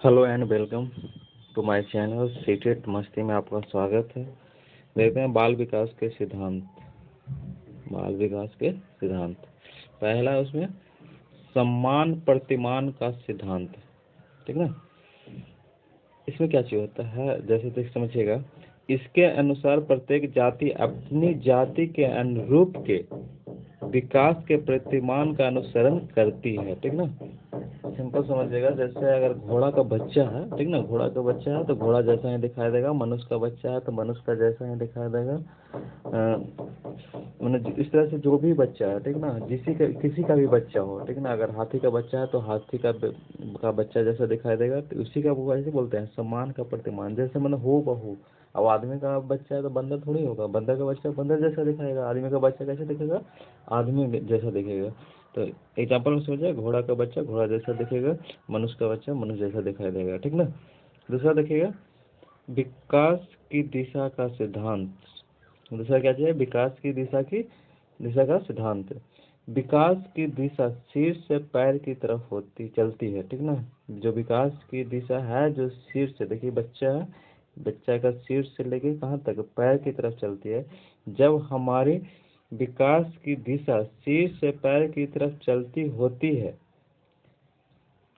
Hello and welcome to my channel CTET Masti में आपका स्वागत है। देखते हैं बाल विकास के सिद्धांत। बाल विकास के सिद्धांत पहला उसमें सम्मान प्रतिमान का सिद्धांत, ठीक ना। इसमें क्या चीज होता है, जैसे देख समझिएगा। इसके अनुसार प्रत्येक जाति अपनी जाति के अनुरूप के विकास के प्रतिमान का अनुसरण करती है, ठीक ना। सिंपल समझिएगा, जैसे अगर घोड़ा का बच्चा है, ठीक ना, घोड़ा का बच्चा है तो घोड़ा जैसा ही दिखाई देगा। मनुष्य का बच्चा है तो मनुष्य का जैसा ही दिखाई देगा। इस तरह से जो भी बच्चा है, ठीक ना, किसी का भी बच्चा हो, ठीक ना, अगर हाथी का बच्चा है तो हाथी का बच्चा जैसा दिखाई देगा, तो उसी का वो ऐसे बोलते हैं सम्मान का प्रतिमान। जैसे मतलब हो बहू। अब आदमी का बच्चा है तो बंदर थोड़ी होगा, बंदर का बच्चा बंदर जैसा दिखाएगा, आदमी का बच्चा कैसे दिखेगा, आदमी जैसा दिखेगा। तो एग्जाम्पल में समझिए, घोड़ा का बच्चा घोड़ा जैसा दिखेगा, मनुष्य का बच्चा मनुष्य जैसा दिखाई देगा, ठीक ना। दूसरा देखिएगा, विकास की दिशा का सिद्धांत। दूसरा क्या चाहिए, विकास की दिशा का सिद्धांत। विकास की दिशा शीर्ष से पैर की तरफ चलती है, ठीक ना। जो विकास की दिशा है, जो शीर्ष से, देखिए बच्चा है, बच्चा का शीर्ष से लेके कहाँ तक, पैर की तरफ चलती है। जब हमारी विकास की दिशा शीर्ष से पैर की तरफ चलती होती है,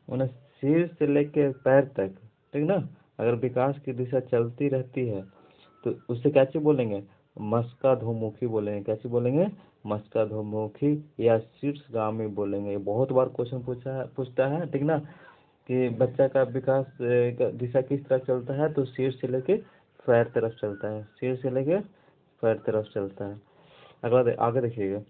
उन्हें शीर्ष से लेकर पैर तक, ठीक ना। अगर विकास की दिशा चलती रहती है तो उसे क्या चीज बोलेंगे, मस्काधोमुखी बोलेंगे। क्या चीज बोलेंगे, मस्काधोमुखी या शीर्षगामी बोलेंगे। बहुत बार क्वेश्चन पूछता है, ठीक ना, कि बच्चा का विकास का दिशा किस तरफ चलता है, तो शीर्ष से लेके पैर तरफ चलता है, शीर्ष से लेके पैर तरफ चलता है। अगला आगे देखिएगा,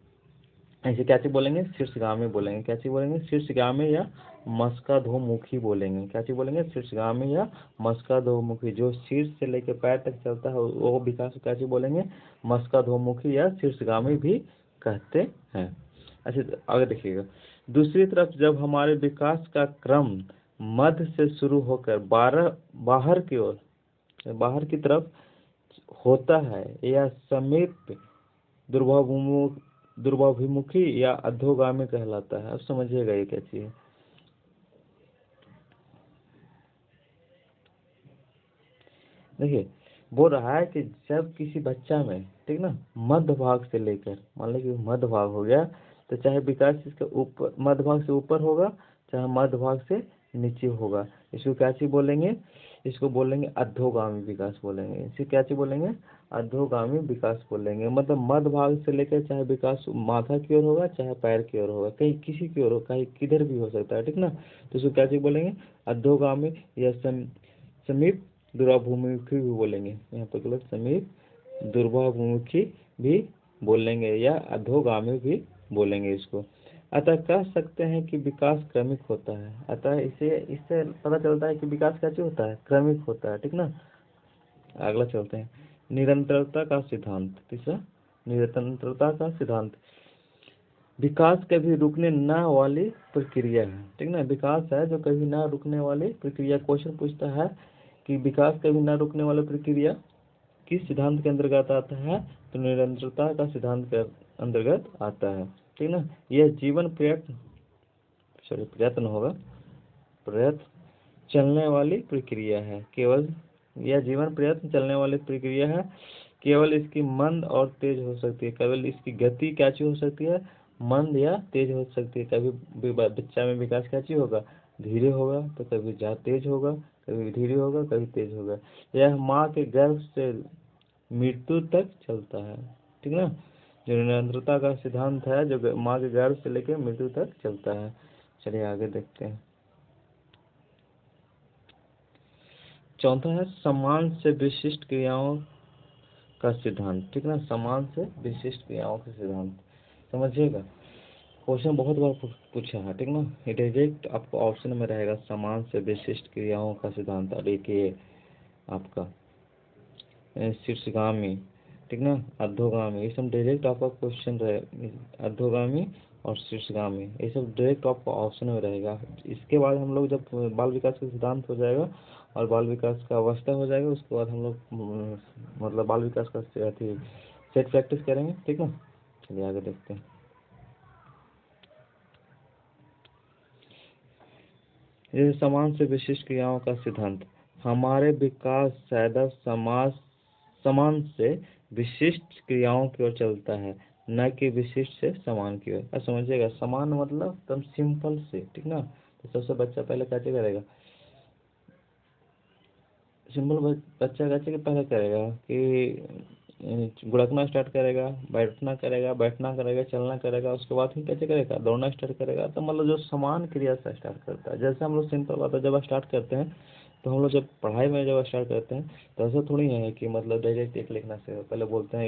ऐसे क्या चीज बोलेंगे, शीर्षगामी बोलेंगे। क्या चीज बोलेंगे, शीर्षगामी या मस्काधोमुखी बोलेंगे। क्या चीज बोलेंगे, शीर्षगामी या मस्काधोमुखी। जो शीर्ष से लेकर पैर तक चलता है वो विकास को क्या चीज बोलेंगे, मस्काधोमुखी या शीर्षगामी भी कहते हैं। अच्छा आगे देखिएगा, दूसरी तरफ जब हमारे विकास का क्रम मध्य से शुरू होकर बाहर की तरफ होता है या समीप दुर्भाभिमुखी या अधोगामी कहलाता है। अब समझिएगा ये क्या चीज है। देखिए बोल रहा है कि जब किसी बच्चा में, ठीक ना, मध्य भाग से लेकर, मान लीजिए मध्य भाग हो गया, तो चाहे विकास इसका ऊपर मध्य भाग से ऊपर होगा, चाहे मध्य भाग से नीचे होगा, इसको क्या चीज बोलेंगे, इसको बोलेंगे अधोगामी विकास बोलेंगे। इसे क्या चीज बोलेंगे, अधोगामी विकास बोलेंगे। मतलब मध्य भाग से लेकर चाहे विकास माथा की ओर होगा, चाहे पैर की ओर होगा, कहीं किसी की ओर हो, कहीं किधर भी हो सकता है, ठीक ना। तो इसको क्या चीज बोलेंगे, अधोगामी या समीप दुर्भाभिमुखी भी बोलेंगे। यहाँ पर गलत, समीप दुर्भाभिमुखी भी बोलेंगे या अधोगामी भी बोलेंगे इसको। अतः कह सकते हैं कि विकास क्रमिक होता है। अतः इससे पता चलता है कि विकास कैसे होता है, क्रमिक होता है, ठीक ना। अगला चलते हैं, निरंतरता का सिद्धांत। तीसरा, निरंतरता का सिद्धांत। विकास कभी रुकने न वाली प्रक्रिया है, ठीक ना। विकास है जो कभी ना रुकने वाली प्रक्रिया। क्वेश्चन पूछता है कि विकास कभी न रुकने वाली प्रक्रिया किस सिद्धांत के अंतर्गत आता है, तो निरंतरता का सिद्धांत के अंतर्गत आता है, ठीक ना। यह जीवन प्रयत्न होगा, प्रयत्न चलने वाली प्रक्रिया है। केवल यह जीवन प्रयत्न चलने वाली प्रक्रिया है। केवल इसकी मंद और तेज हो सकती है। केवल इसकी गति क्या चीज हो सकती है, मंद या तेज हो सकती है। कभी बच्चा में विकास क्या चीज होगा, धीरे होगा, तो कभी तेज होगा, कभी धीरे होगा, कभी तेज होगा। यह माँ के गर्भ से मृत्यु तक चलता है, ठीक ना। जो निरंतरता का सिद्धांत है, जो माँ के गर्भ से लेकर मृत्यु तक चलता है। चलिए आगे देखते हैं। चौथा है समान से विशिष्ट क्रियाओं का सिद्धांत, ठीक ना। समान से विशिष्ट क्रियाओं का सिद्धांत समझिएगा, क्वेश्चन बहुत बार पूछा है, ठीक ना। ये डायरेक्ट आपको ऑप्शन में रहेगा, समान से विशिष्ट क्रियाओं का सिद्धांत। और एक ये आपका शीर्षगामी, ठीक ना, अधोगामी, ये सब डायरेक्ट आपका क्वेश्चन रहे। अधोगामी और शीर्षगामी ये सब डायरेक्ट आपका ऑप्शन में रहेगा। इसके बाद हम लोग जब बाल विकास का सिद्धांत हो जाएगा और बाल विकास का अवस्था हो जाएगा, उसके बाद हम लोग मतलब बाल विकास का सेट प्रैक्टिस करेंगे, ठीक ना। चलिए आगे देखते हैं। जैसे समान से विशिष्ट क्रियाओं का सिद्धांत, हमारे विकास सदैव समान से विशिष्ट क्रियाओं की ओर चलता है, न कि विशिष्ट से समान की ओर। समझिएगा, समान मतलब एकदम सिंपल से, ठीक ना। तो सबसे बच्चा पहले क्या करेगा, सिंपल बच्चा कैसे पहले करेगा कि गुड़कना स्टार्ट करेगा, बैठना करेगा, चलना करेगा, उसके बाद फिर कैसे करेगा, दौड़ना स्टार्ट करेगा। तो मतलब जो समान क्रिया से स्टार्ट करता है, जैसे हम लोग सिंपल बात है, जब स्टार्ट करते हैं तो हम लोग जब पढ़ाई में जब स्टार्ट करते हैं तो ऐसा थोड़ी है कि मतलब डायरेक्ट एक लिखना से पहले बोलते हैं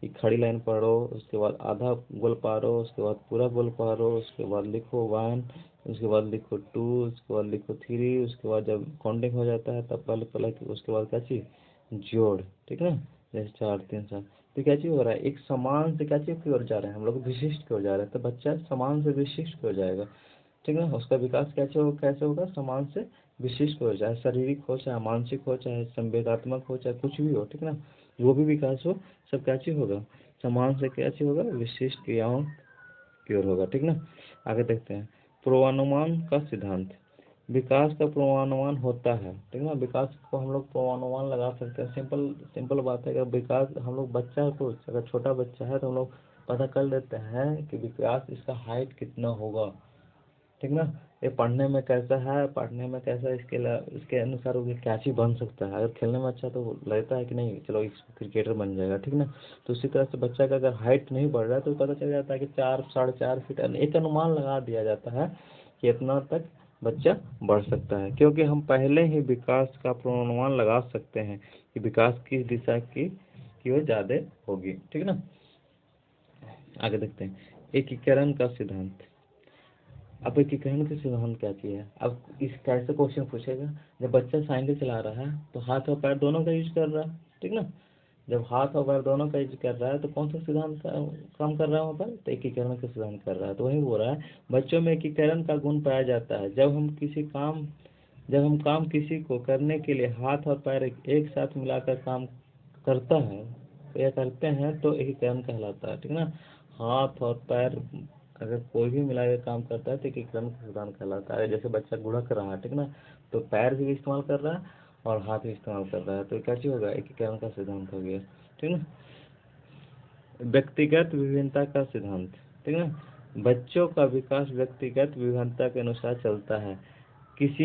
एक खड़ी लाइन पढ़ो, उसके बाद आधा गोल पारो, उसके बाद पूरा गोल पारो, उसके बाद लिखो 1, उसके बाद लिखो 2, उसके बाद लिखो 3, उसके बाद जब काउंटिंग हो जाता है तब पहले उसके बाद क्या चीज़ जोड़, ठीक है। जैसे 4 3 7, तो क्या चीज़ हो रहा है, एक समान से क्या चीज़ की ओर जा रहे हैं हम लोग, विशिष्ट की ओर जा रहे हैं। तो बच्चा समान से विशिष्ट की ओर जाएगा, ठीक है। उसका विकास कैसे होगा, समान से विशिष्ट हो, चाहे शारीरिक हो, चाहे मानसिक हो, चाहे संवेदात्मक हो, चाहे कुछ भी हो, ठीक ना। जो भी विकास हो सब क्या चीज होगा, समान से क्या चीज होगा, विशिष्ट क्रियाओं की ओर होगा, ठीक ना। आगे देखते हैं, पूर्वानुमान का सिद्धांत, विकास का पूर्वानुमान होता है, ठीक ना। विकास को हम लोग पूर्वानुमान लगा सकते हैं। सिंपल बात है, अगर विकास हम लोग बच्चा को, अगर छोटा बच्चा है तो हम लोग पता कर लेते हैं कि विकास इसका हाइट कितना होगा, ठीक ना। ये पढ़ने में कैसा है, पढ़ने में कैसा, इसके अनुसार वो क्या चीज़ बन सकता है। अगर खेलने में अच्छा तो लगता है कि नहीं चलो क्रिकेटर बन जाएगा, ठीक ना। तो उसी तरह से बच्चा का अगर हाइट नहीं बढ़ रहा है तो पता चल जाता है कि 4 4.5 फीट, एक अनुमान लगा दिया जाता है कि इतना तक बच्चा बढ़ सकता है, क्योंकि हम पहले ही विकास का पूर्वानुमान लगा सकते हैं कि विकास किस दिशा की ओर ज़्यादा होगी, ठीक ना। आगे देखते हैं, एकीकरण का सिद्धांत। अब एकीकरण के सिद्धांत क्या चीज़ है। अब इस कैसे क्वेश्चन पूछेगा, जब बच्चा साइकिल चला रहा है तो हाथ और पैर दोनों का यूज कर रहा है, ठीक ना। जब हाथ और पैर दोनों का यूज कर रहा है तो कौन सा सिद्धांत का काम कर रहा है वहाँ पर, तो एकीकरण का सिद्धांत कर रहा है। तो वही बोल रहा है, बच्चों में एकीकरण का गुण पाया जाता है जब हम काम किसी को करने के लिए हाथ और पैर एक साथ मिलाकर काम करता है या करते हैं तो एकीकरण कहलाता है, ठीक ना। हाथ और पैर अगर कोई भी मिला के काम करता है तो एकीकरण का सिद्धांत कहलाता है। जैसे बच्चा गुड़क रहा है, ठीक ना, तो पैर भी इस्तेमाल कर रहा है और हाथ भी इस्तेमाल कर रहा है, तो क्या चीज होगा, एकीकरण का सिद्धांत हो गया, ठीक ना। व्यक्तिगत विभिन्नता का सिद्धांत, ठीक ना। बच्चों का विकास व्यक्तिगत विभिन्नता के अनुसार चलता है। किसी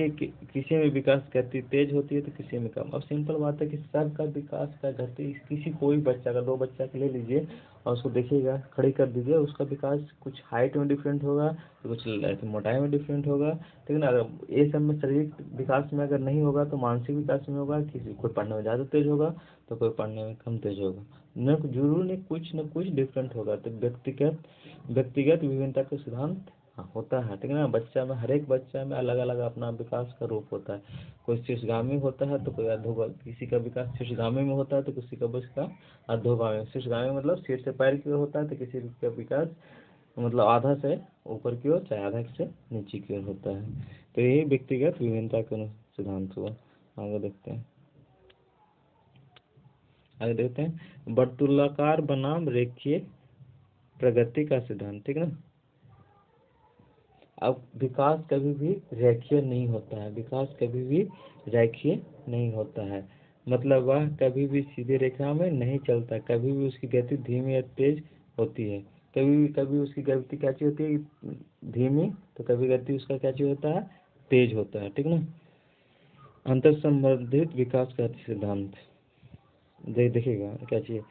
में विकास गति तेज होती है तो किसी में कम। अब सिंपल बात है कि सबका विकास का गति, किसी कोई बच्चा का, 2 बच्चा का ले लीजिए और उसको देखिएगा, खड़ी कर दीजिए, उसका विकास कुछ हाइट में डिफरेंट होगा तो कुछ मोटाई में डिफरेंट होगा, ठीक है ना। अगर ये सब में शारीरिक विकास में अगर नहीं होगा तो मानसिक विकास में होगा, किसी कोई पढ़ने में ज़्यादा तेज होगा तो कोई पढ़ने में कम तेज होगा, न जरूर नहीं, कुछ न कुछ डिफरेंट होगा। तो व्यक्तिगत विभिन्नता का सिद्धांत हाँ होता है, ठीक है ना। बच्चा में, हर एक बच्चा में अलग अलग अपना विकास का रूप होता है। कोई शीर्षगामी होता है तो कोई अधोगामी, किसी का विकास शीर्षगामी में होता है तो किसी का विकास अधोगामी। शीर्षगामी मतलब सिर से पैर की ओर होता है, तो किसी का विकास मतलब आधा से ऊपर की ओर, चाहे आधा से नीचे की ओर होता है। तो यही व्यक्तिगत विभिन्नता का सिद्धांत हुआ। आगे देखते हैं, वर्तुलाकार बनाम रेखीय प्रगति का सिद्धांत, ठीक है ना। अब विकास कभी भी रेखीय नहीं होता है, विकास कभी भी रेखीय नहीं होता है, मतलब वह कभी भी सीधी रेखा में नहीं चलता, कभी भी उसकी गति धीमी या तेज होती है। कभी उसकी गति क्या चीज होती है, धीमी, तो कभी गति उसका क्या चीज होता है, तेज होता है, ठीक ना। अंतर संबंधित विकास का सिद्धांत देखिएगा क्या चाहिए,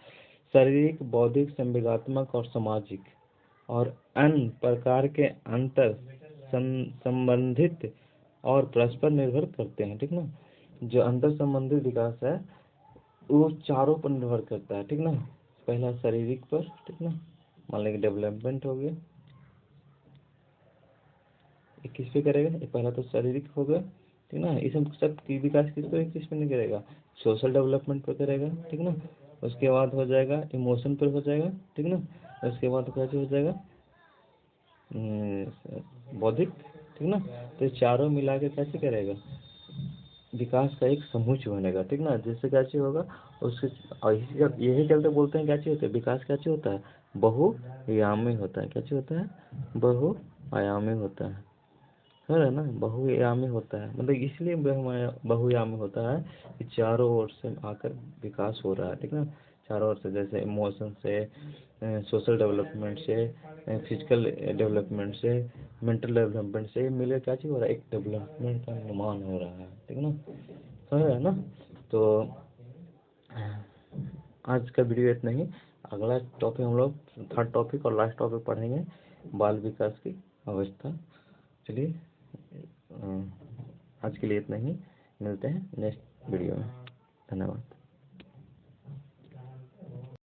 शारीरिक, बौद्धिक, संवेगात्मक और सामाजिक और अन्य प्रकार के अंतर संबंधित और परस्पर निर्भर करते हैं, ठीक ना। जो अंतर संबंधित विकास है वो चारों पर निर्भर करता है, ठीक ना। पहला शारीरिक पर, ठीक ना, मान लीजिए डेवलपमेंट हो गया, ये किस पे करेगा, ये पहला तो शारीरिक हो गया, ठीक ना। इस सब की विकास किस पे नहीं करेगा, सोशल डेवलपमेंट पे करेगा, ठीक ना। उसके बाद हो जाएगा इमोशन पर हो जाएगा, ठीक ना। उसके बाद कैसे हो जाएगा बौद्धिक, ठीक ना। तो चारों मिला के कैसे करेगा, विकास का एक समूच बनेगा, ठीक ना, जिससे क्या चीज होगा उसके। और यही चलते बोलते हैं क्या चीज होता है, विकास क्या चीज होता है, बहुआयामी होता है। क्या चीज होता है, बहुआयामी होता है। समझ रहे हैं ना, बहुआयामी होता है, मतलब इसलिए बहुआयामी होता है कि चारों ओर से आकर विकास हो रहा है, ठीक ना। चारों ओर से, जैसे इमोशन से, सोशल डेवलपमेंट से, फिजिकल डेवलपमेंट से, मेंटल डेवलपमेंट से मिले क्या चीज़ हो रहा है, एक डेवलपमेंट का निर्माण हो रहा है, ठीक ना। समझ रहे हैं ना। तो आज का वीडियो इतना ही। अगला टॉपिक हम लोग थर्ड टॉपिक और लास्ट टॉपिक पढ़ेंगे, बाल विकास की अवस्था। चलिए, आज के लिए इतना ही, मिलते हैं नेक्स्ट वीडियो में। धन्यवाद।